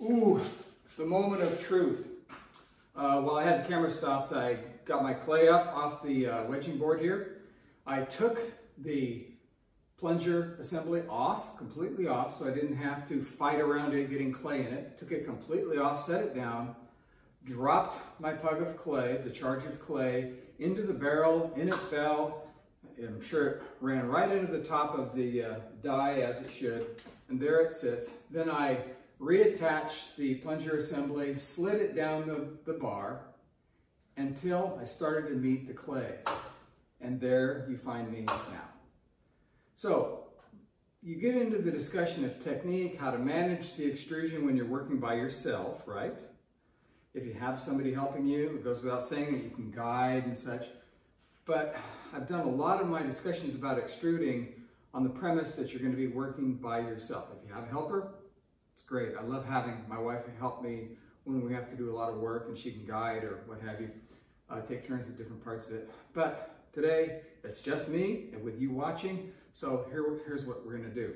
Ooh, the moment of truth. While I had the camera stopped, I got my clay up off the wedging board here. I took the plunger assembly off, completely off, so I didn't have to fight around it getting clay in it. Took it completely off, set it down, dropped my pug of clay, the charge of clay, into the barrel, in it fell. I'm sure it ran right into the top of the die as it should, and there it sits. Then I reattached the plunger assembly, slid it down the bar until I started to meet the clay. And there you find me now. So you get into the discussion of technique, how to manage the extrusion when you're working by yourself, right? If you have somebody helping you, it goes without saying that you can guide and such. But I've done a lot of my discussions about extruding on the premise that you're going to be working by yourself. If you have a helper, it's great. I love having my wife help me when we have to do a lot of work and she can guide or what have you, take turns at different parts of it. But today, it's just me and with you watching, so here's what we're going to do.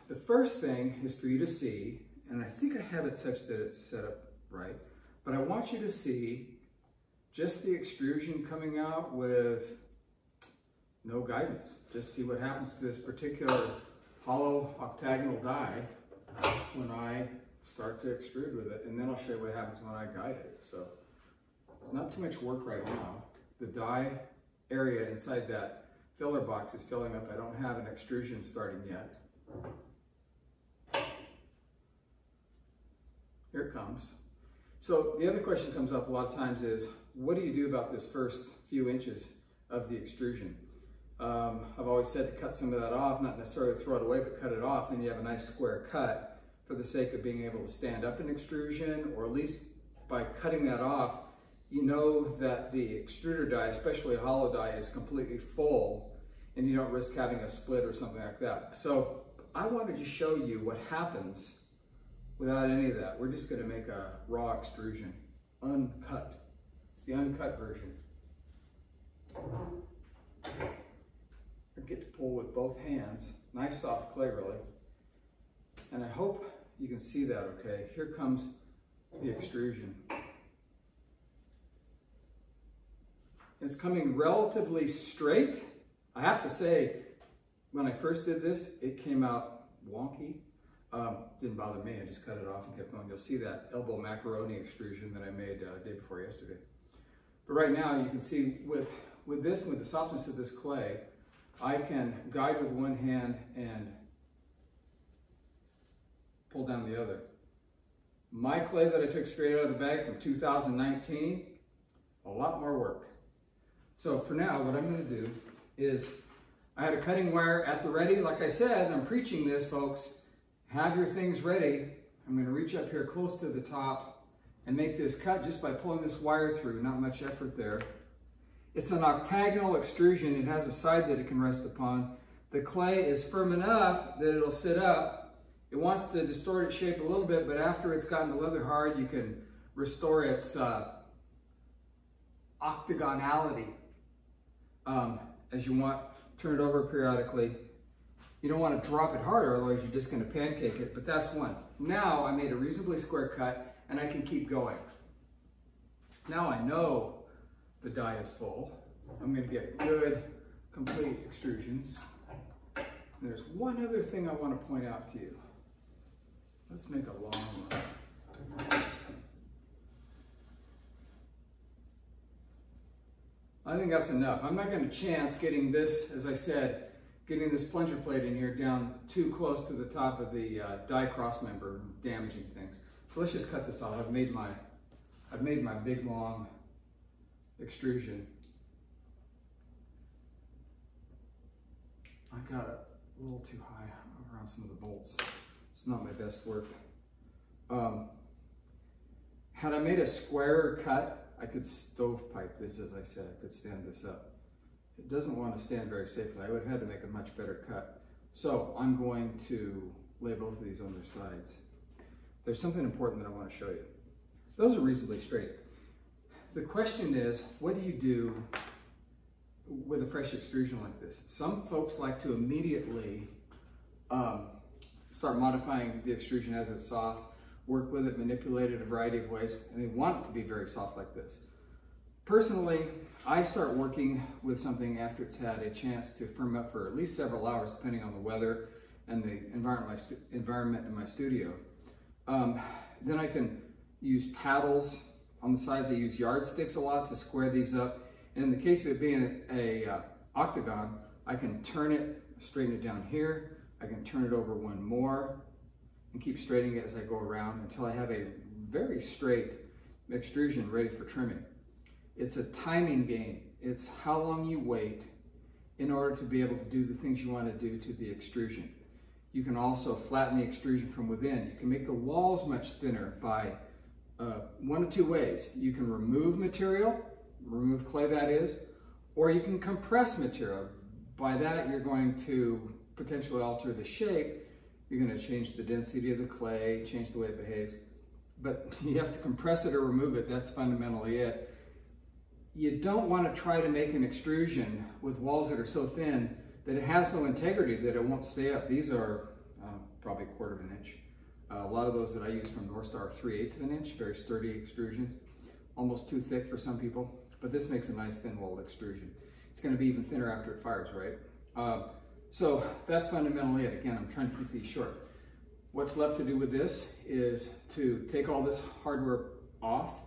The first thing is for you to see, and I think I have it such that it's set up right, but I want you to see just the extrusion coming out with no guidance. Just see what happens to this particular hollow octagonal die when I start to extrude with it, and then I'll show you what happens when I guide it. So it's not too much work right now. The die area inside that filler box is filling up. I don't have an extrusion starting yet. Here it comes. So the other question comes up a lot of times is, what do you do about this first few inches of the extrusion? I've always said to cut some of that off, not necessarily throw it away, but cut it off, then you have a nice square cut for the sake of being able to stand up an extrusion, or at least by cutting that off, you know that the extruder die, especially a hollow die, is completely full and you don't risk having a split or something like that. So I wanted to show you what happens without any of that. We're just going to make a raw extrusion, uncut. It's the uncut version. I get to pull with both hands. Nice soft clay, really. And I hope you can see that okay. Here comes the extrusion. It's coming relatively straight. I have to say, when I first did this, it came out wonky. Didn't bother me, I just cut it off and kept going. You'll see that elbow macaroni extrusion that I made day before yesterday. But right now, you can see with this, with the softness of this clay, I can guide with one hand and pull down the other. My clay that I took straight out of the bag from 2019, a lot more work. So for now, what I'm going to do is, I had a cutting wire at the ready. Like I said, I'm preaching this, folks. Have your things ready. I'm going to reach up here close to the top and make this cut just by pulling this wire through. Not much effort there. It's an octagonal extrusion. It has a side that it can rest upon. The clay is firm enough that it'll sit up. It wants to distort its shape a little bit, but after it's gotten the leather hard, you can restore its octagonality as you want. Turn it over periodically. You don't want to drop it harder, otherwise you're just going to pancake it, but that's one. Now I made a reasonably square cut and I can keep going. Now I know the die is full. I'm going to get good, complete extrusions. And there's one other thing I want to point out to you. Let's make a long one. I think that's enough. I'm not going to chance getting this, as I said, getting this plunger plate in here down too close to the top of the die cross member, damaging things. So let's just cut this off. I've made my big long extrusion. I got it a little too high around some of the bolts. It's not my best work. Had I made a squarer cut, I could stovepipe this, as I said. I could stand this up. It doesn't want to stand very safely. I would have had to make a much better cut. So I'm going to lay both of these on their sides. There's something important that I want to show you. Those are reasonably straight. The question is, what do you do with a fresh extrusion like this? Some folks like to immediately start modifying the extrusion as it's soft work with it, manipulate it a variety of ways, and they want it to be very soft like this. Personally, I start working with something after it's had a chance to firm up for at least several hours, depending on the weather and the environment in my studio. Then I can use paddles on the sides. I use yardsticks a lot to square these up. And in the case of it being a octagon, I can turn it, straighten it down here. I can turn it over one more and keep straightening it as I go around until I have a very straight extrusion ready for trimming. It's a timing game. It's how long you wait in order to be able to do the things you want to do to the extrusion. You can also flatten the extrusion from within. You can make the walls much thinner by one of two ways. You can remove material, remove clay that is, or you can compress material. By that, you're going to potentially alter the shape. You're going to change the density of the clay, change the way it behaves. But you have to compress it or remove it. That's fundamentally it. You don't want to try to make an extrusion with walls that are so thin that it has no integrity, that it won't stay up. These are probably 1/4 of an inch. A lot of those that I use from Northstar are 3/8 of an inch, very sturdy extrusions, almost too thick for some people, but this makes a nice thin walled extrusion. It's going to be even thinner after it fires, right? So that's fundamentally it. Again, I'm trying to keep these short. What's left to do with this is to take all this hardware off,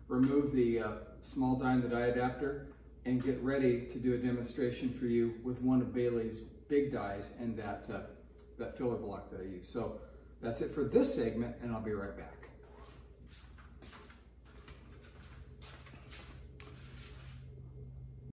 remove the small die and the die adapter, and get ready to do a demonstration for you with one of Bailey's big dies and that filler block that I use. So that's it for this segment, and I'll be right back.